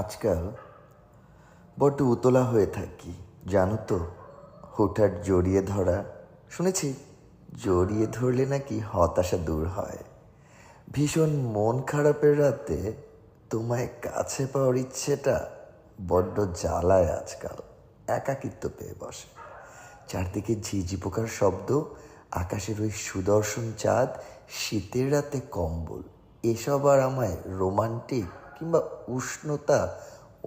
আজকাল বড্ড উতলা হয়ে থাকি, জানো তো। হুটহাট জড়িয়ে ধরা শুনেছি, জড়িয়ে ধরলে নাকি হতাশা দূর হয়। ভীষণ মন খারাপের রাতে তোমায় কাছে পাওয়ার ইচ্ছেটা বড্ড জ্বালায় আজকাল। একাকিত্ব পেয়ে বসে। চারদিকে ঝিঝি পোকার শব্দ, আকাশের ওই সুদর্শন চাঁদ, শীতের রাতে কম্বল, এসব আর আমায় রোমান্টিক কিংবা উষ্ণতা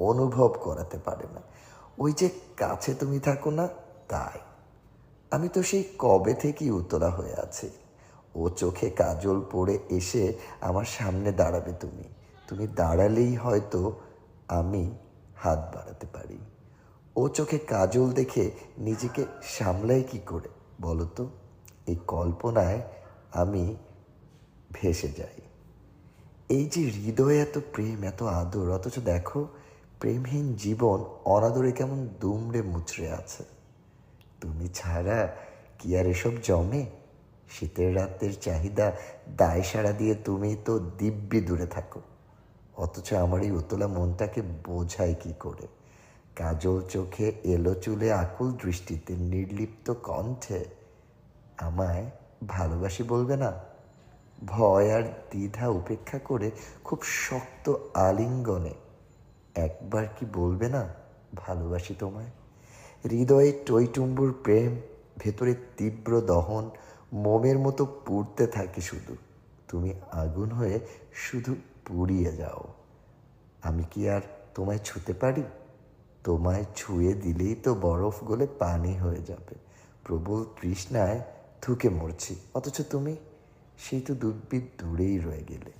অনুভব করাতে পারে না। ওই যে কাছে তুমি থাকো না, তাই। আমি তো সেই কবে থেকেই উতলা হয়ে আছি। ও চোখে কাজল পড়ে এসে আমার সামনে দাঁড়াবে তুমি। তুমি দাঁড়ালেই হয়তো আমি হাত বাড়াতে পারি। ও চোখে কাজল দেখে নিজেকে সামলাই কি করে বলো তো? এই কল্পনায় আমি ভেসে যাই। এই যে হৃদয়ে এত প্রেম, এত আদর, অথচ দেখো প্রেমহীন জীবন অনাদরে কেমন দুমড়ে মুচড়ে আছে। তুমি ছাড়া কি আর এসব জমে? শীতের রাতের চাহিদা দায় সারা দিয়ে তুমি তো দিব্যি দূরে থাকো, অথচ আমার এই উতলা মনটাকে বোঝাই কি করে? কাজল চোখে, এলো চুলে, আকুল দৃষ্টিতে, নির্লিপ্ত কণ্ঠে আমায় ভালোবাসি বলবে না? ভয় আর দ্বিধা উপেক্ষা করে খুব শক্ত আলিঙ্গনে একবার কি বলবে না ভালোবাসি তোমায়? হৃদয়ে টইটুম্বুর প্রেম, ভেতরে তীব্র দহন, মোমের মতো পুড়তে থাকে শুধু। তুমি আগুন হয়ে শুধু পুড়িয়ে যাও। আমি কি আর তোমায় ছুতে পারি? তোমায় ছুঁয়ে দিলেই তো বরফ গলে পানি হয়ে যাবে। প্রবল তৃষ্ণায় ধুকে মরছি, অথচ তুমি সেই তো দুর্বিদ দূরেই রয়ে গেলে।